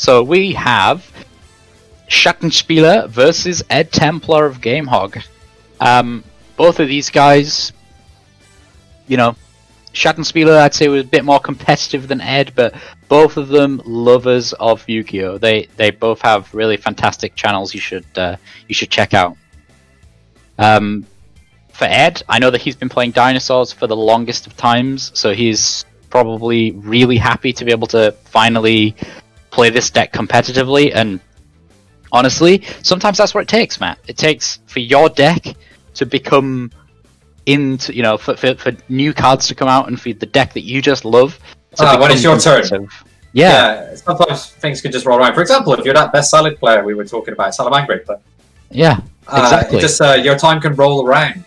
So we have Schattenspieler versus Ed Templar of Gamehog. Both of these guys, you know, Schattenspieler I'd say was a bit more competitive than Ed, but both of them lovers of Yu-Gi-Oh! They both have really fantastic channels you should check out. For Ed, I know that he's been playing dinosaurs for the longest of times, so he's probably really happy to be able to finally play this deck competitively. And honestly, sometimes that's what it takes, Matt. It takes for your deck to become into, you know, for new cards to come out and for the deck that you just love. When it's your turn. Yeah. Sometimes things can just roll around. For example, if you're that best Salad player we were talking about, Salamangre, but yeah, exactly. Your time can roll around.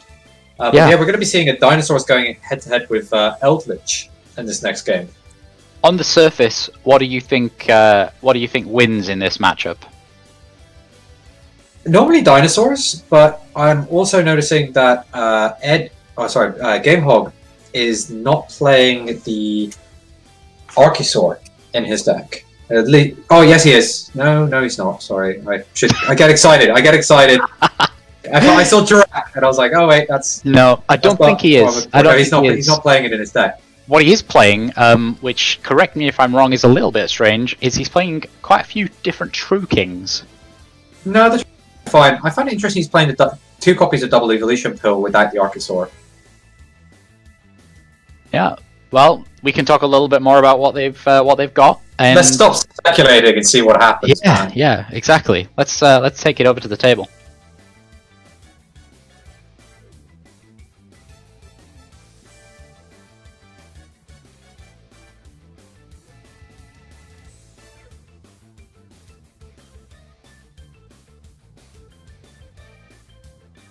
But yeah, we're going to be seeing a dinosaurs going head to head with Eldritch in this next game. On the surface, what do you think? What do you think wins in this matchup? Normally dinosaurs, but I'm also noticing that Gamehog is not playing the Archosaur in his deck. At least, oh yes, he is. No, he's not. Sorry, I get excited. I saw Giraffe, and I was like, oh wait, that's... No, I don't think he is. He's not playing it in his deck. What he is playing, which, correct me if I'm wrong, is a little bit strange, is he's playing quite a few different True Kings. No, that's fine. I find it interesting he's playing the 2 copies of Double Evolution Pill without the Archosaur. Yeah, well, we can talk a little bit more about what they've got. And... Let's stop speculating and see what happens. Yeah, exactly. Let's take it over to the table.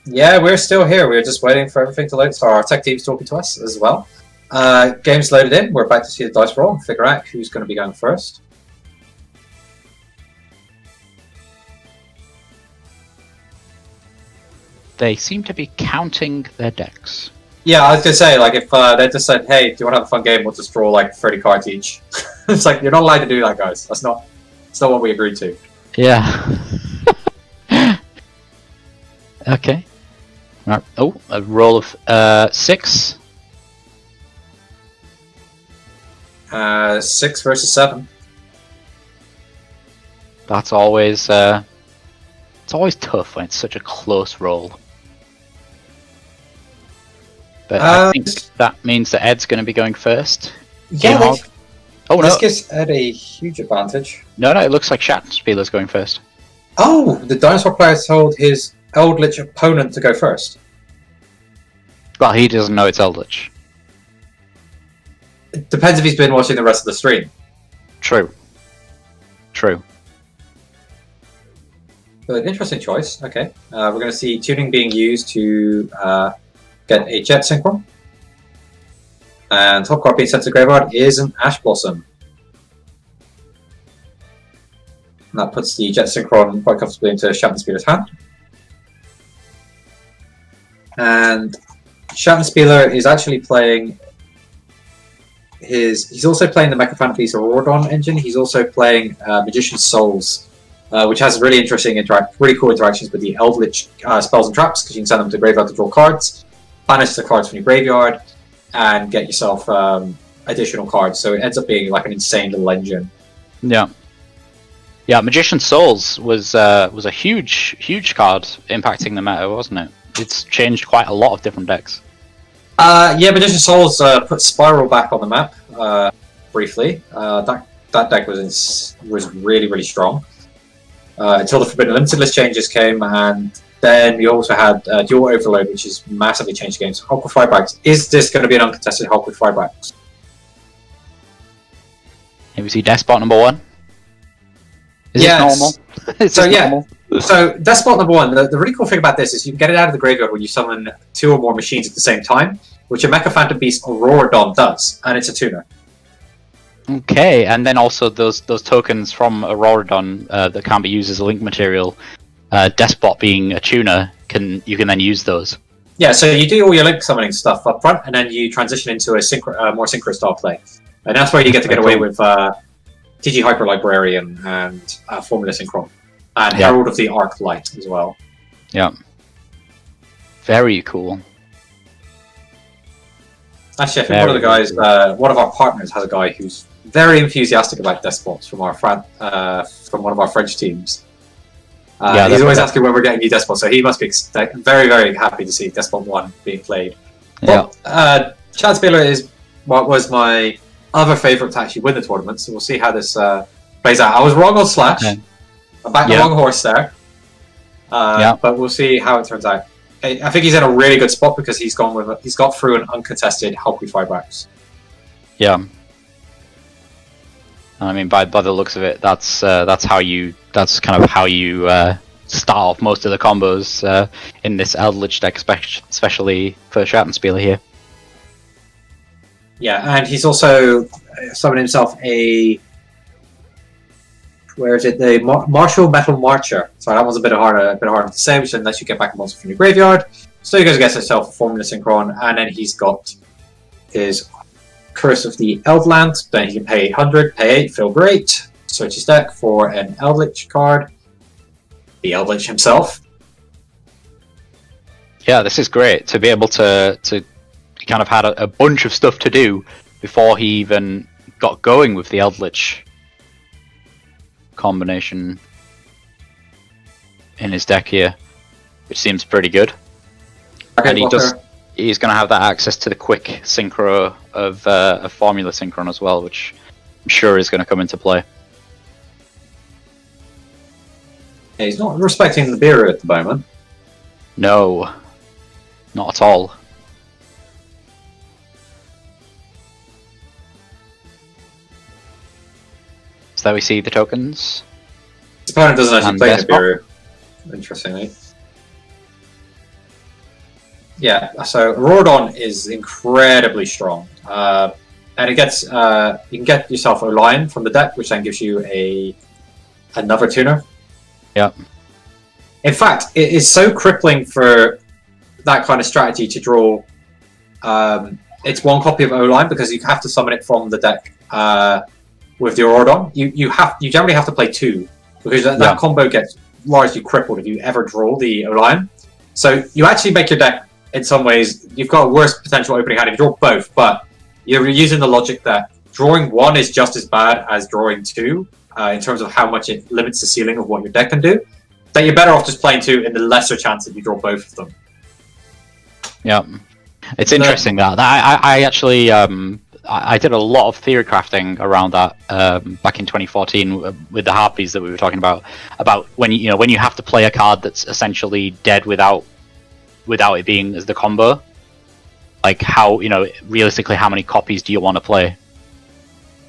Yeah, we're still here. We're just waiting for everything to load. So our tech team's talking to us as well. Game's loaded in. We're about to see the dice roll and figure out who's going to be going first. They seem to be counting their decks. Yeah, I was going to say, like, if they just said, hey, do you want to have a fun game? We'll just draw, like, 30 cards each. It's like, you're not allowed to do that, guys. That's not what we agreed to. Yeah. Okay. Right. Oh, a roll of 6. 6 versus 7. That's always it's always tough when it's such a close roll. But I think that means that Ed's going to be going first. Yeah. This gives Ed a huge advantage. No, it looks like Schattenspieler's going first. Oh, the dinosaur player told his Eldritch opponent to go first. Well, he doesn't know it's Eldritch. It depends if he's been watching the rest of the stream. True. But an interesting choice. Okay. We're going to see tuning being used to get a Jet Synchron. And top card being sent to graveyard is an Ash Blossom. And that puts the Jet Synchron quite comfortably into Schattenspieler's hand. And Schattenspieler is actually playing he's also playing the Mecha Fantasy Aurodon engine. He's also playing Magician's Souls, which has really interesting really cool interactions with the Eldritch spells and traps, because you can send them to graveyard to draw cards, banish the cards from your graveyard, and get yourself additional cards. So it ends up being like an insane little engine. Yeah. Yeah, Magician's Souls was a huge card impacting the meta, wasn't it? It's changed quite a lot of different decks. Yeah, Magician's Souls put Spiral back on the map briefly. That deck was really, really strong until the Forbidden Limited List changes came, and then you also had Duel Overload, which has massively changed the game. So Hulk with Firebacks. Is this going to be an uncontested Hulk with Firebacks? Here we see Despot number 1. Is it normal? Normal? So Despot number 1, the really cool thing about this is you can get it out of the graveyard when you summon 2 or more machines at the same time, which a Mecha Phantom Beast Auroradon does, and it's a tuner. Okay, and then also those tokens from Auroradon that can't be used as a link material, Despot being a tuner, you can then use those. Yeah, so you do all your link summoning stuff up front, and then you transition into a more synchro style play. And that's where you get to get away with TG Hyper Librarian and Formula Synchron, and Yeah. Herald of the Arc Light as well. Yeah. Very cool. Actually, I think one of the guys, one of our partners, has a guy who's very enthusiastic about despots from our from one of our French teams. He's always asking when we're getting new despots, so he must be very, very happy to see Despot 1 being played. Well, Schattenspieler is what was my other favourite to actually win the tournament, so we'll see how this plays out. I was wrong on Slash. Okay. I backed the wrong horse there. But we'll see how it turns out. I think he's in a really good spot because he's got through an uncontested Hulkly 5-backs. Yeah. I mean, by the looks of it, that's kind of how you start off most of the combos in this Eldritch deck, especially for Schattenspieler here. Yeah, and he's also summoned himself a... Where is it? The Martial Metal Marcher. So that one's a bit harder to say, which unless you get back a monster from your graveyard. So he goes against himself a Formula Synchron, and then he's got his Curse of the Eldland. Then he can pay 800, pay 8, feel great. Search his deck for an Eldritch card. The Eldritch himself. Yeah, this is great to be able to he kind of had a bunch of stuff to do before he even got going with the Eldritch combination in his deck here, which seems pretty good. Okay, and he's going to have that access to the quick synchro of Formula Synchron as well, which I'm sure is going to come into play. Yeah, he's not respecting the Bureau at the moment. No, not at all. So there we see the tokens. His opponent doesn't actually play the Bureau, interestingly. Yeah, so Auroradon is incredibly strong. And it gets you can get yourself a Lion from the deck, which then gives you another tuner. Yeah. In fact, it is so crippling for that kind of strategy to draw. It's one copy of O-Line because you have to summon it from the deck with the Auroradon. You generally have to play 2 because that combo gets largely crippled if you ever draw the O-Line. So you actually make your deck, in some ways, you've got a worse potential opening hand if you draw both, but you're using the logic that drawing 1 is just as bad as drawing 2 in terms of how much it limits the ceiling of what your deck can do. That you're better off just playing 2 in the lesser chance that you draw both of them. Yeah, it's interesting that I actually I did a lot of theory crafting around that back in 2014 with the Harpies that we were talking about when you have to play a card that's essentially dead without it being as the combo. Like how realistically how many copies do you want to play?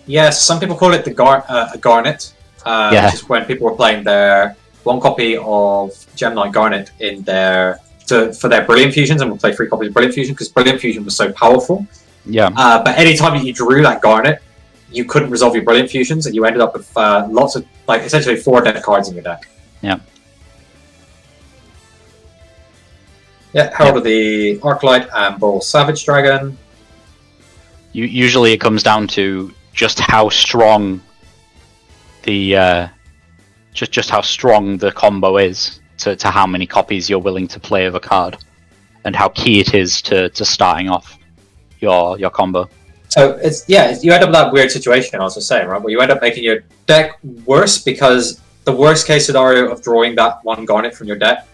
Yes, some people call it a Garnet, which is when people were playing their 1 copy of Gem Knight Garnet in for their Brilliant Fusions, and would play 3 copies of Brilliant Fusion because Brilliant Fusion was so powerful. Yeah. But anytime you drew that Garnet, you couldn't resolve your Brilliant Fusions, and you ended up with lots of essentially 4 dead cards in your deck. Yeah. Yeah, Herald of the Arclight and Bull Savage Dragon. Usually it comes down to just how strong the just how strong the combo is to how many copies you're willing to play of a card, and how key it is to starting off your combo. So you end up in that weird situation I was just saying, right, where you end up making your deck worse because the worst case scenario of drawing that 1 Garnet from your deck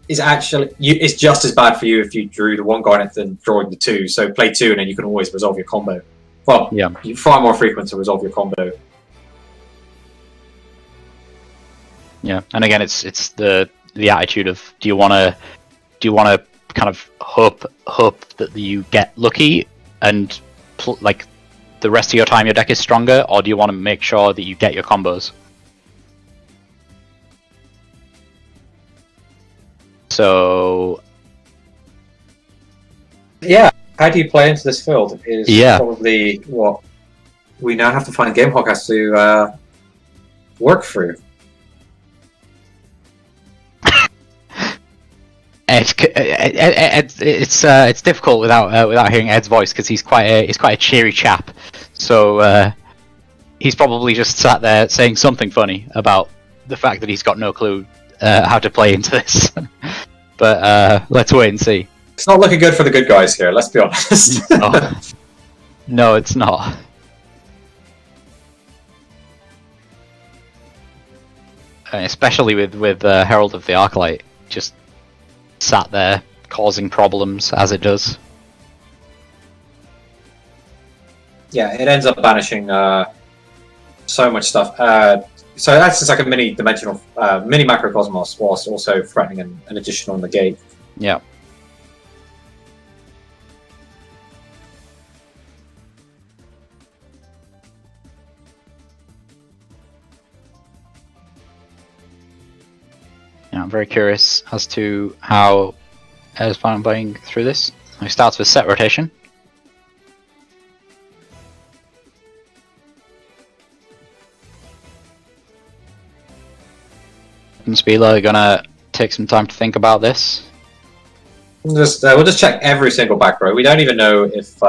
is actually it's just as bad for you if you drew the 1 Garnet than drawing the 2. So play 2 and then you can always resolve your combo. Well, you're far more frequent to resolve your combo. Yeah, and again, it's the attitude of do you want to kind of hope that you get lucky and like the rest of your time your deck is stronger, or do you want to make sure that you get your combos? So yeah, how do you play into this field is probably what we now have to find. Gamehawk has to work through. It's difficult without hearing Ed's voice because he's quite a cheery chap. So he's probably just sat there saying something funny about the fact that he's got no clue how to play into this. But let's wait and see. It's not looking good for the good guys here, let's be honest. No, it's not. Especially with Herald of the Arclight just sat there causing problems as it does. Yeah, it ends up banishing so much stuff. So that's just like a mini-dimensional, mini macrocosmos, whilst also threatening an additional negate. Yeah. Yeah, I'm very curious as to how Air's planning on playing through this. He starts with set rotation. Schattenspieler gonna take some time to think about this. We'll just check every single back row. We don't even know if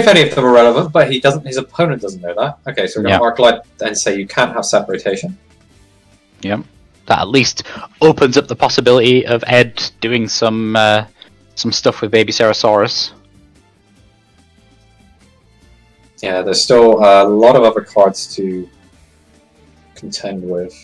any of them are relevant, but he doesn't. His opponent doesn't know that. Okay, so we're going to Arc Light and say you can't have set rotation. Yep. That at least opens up the possibility of Ed doing some stuff with Baby Ceresaurus. Yeah, there's still a lot of other cards to contend with.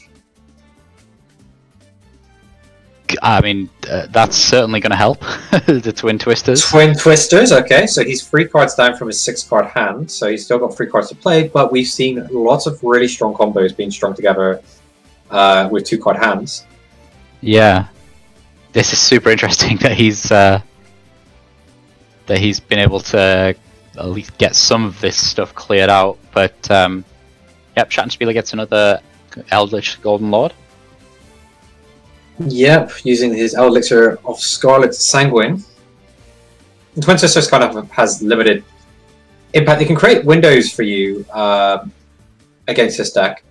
I mean, that's certainly going to help. The Twin Twisters. Twin Twisters, okay, so he's 3 cards down from his 6-card hand, so he's still got 3 cards to play, but we've seen lots of really strong combos being strung together with 2-card hands. Yeah. This is super interesting that he's been able to at least get some of this stuff cleared out, but yep, Schattenspieler gets another Eldritch Golden Lord. Yep, using his Elixir of Scarlet Sanguine. Twin Sisters kind of has limited impact. It can create windows for you against this deck.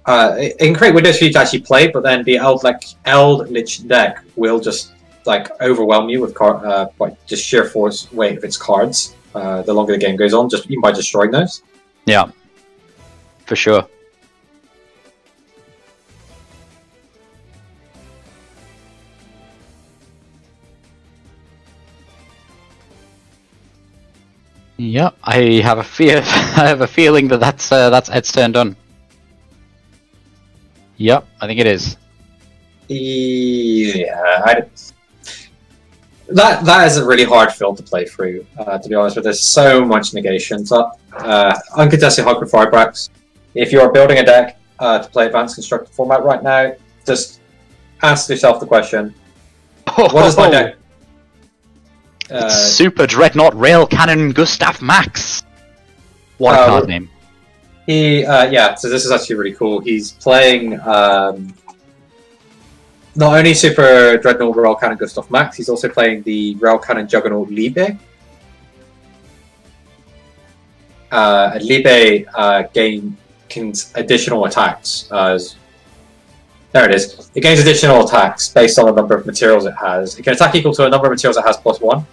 It can create windows for you to actually play, but then the Eldritch deck will just like overwhelm you with just sheer force weight of its cards. The longer the game goes on, just even by destroying those. Yeah, for sure. Yep, I have a feeling that that's Ed's turn done. Yep, I think it is. Yeah, that is a really hard field to play through. To be honest, but there's so much negation. So, uncontested Hyper Firebrax. If you are building a deck to play Advanced Constructed format right now, just ask yourself the question: what is my deck? Super Dreadnought Rail Cannon Gustav Max. What a card name. Yeah, so this is actually really cool. He's playing not only Super Dreadnought Rail Cannon Gustav Max, he's also playing the Rail Cannon Juggernaut Liebe. Liebe gains additional attacks. There it is. It gains additional attacks based on the number of materials it has. It can attack equal to a number of materials it has +1.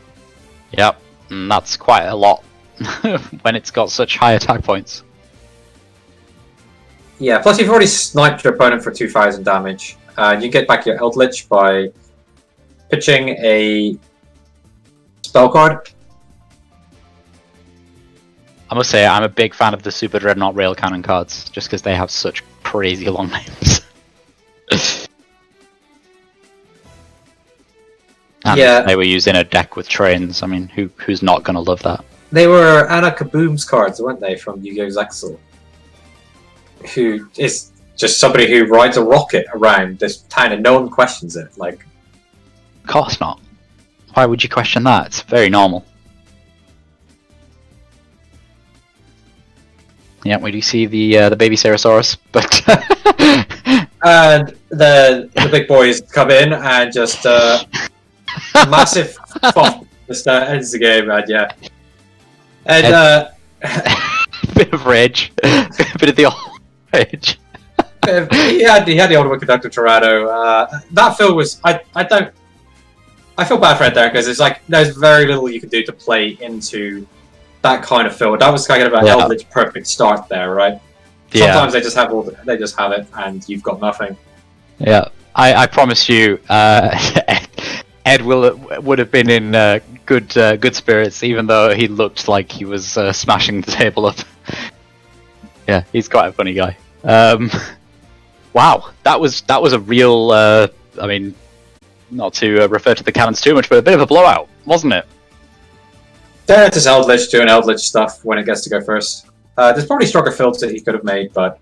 Yep, and that's quite a lot when it's got such high attack points. Yeah, plus you've already sniped your opponent for 2,000 damage. You get back your Eldritch by pitching a spell card. I must say, I'm a big fan of the Super Dreadnought Rail Cannon cards, just because they have such crazy long names. And yeah, they were used in a deck with trains. I mean, who's not going to love that? They were Anna Kaboom's cards, weren't they, from Yu-Gi-Oh! Zexal? Who is just somebody who rides a rocket around this town and no one questions it. Like, of course not. Why would you question that? It's very normal. Yeah, we do see the baby Ceresaurus, but and the big boys come in and just massive pop just ends the game, and yeah, and bit of rage, bit of the old rage. he had the ultimate conductor Torado. That field was I don't. I feel bad for Ed there because it's like there's very little you can do to play into that kind of field. That was kind of a Eldritch perfect start there, right? Sometimes they just have they just have it, and you've got nothing. Yeah, I promise you, Ed would have been in good spirits, even though he looked like he was smashing the table up. Yeah, he's quite a funny guy. Wow, that was a real. I mean, not to refer to the cannons too much, but a bit of a blowout, wasn't it? Yeah, it's just Eldritch doing Eldritch stuff when it gets to go first. There's probably stronger fields that he could have made, but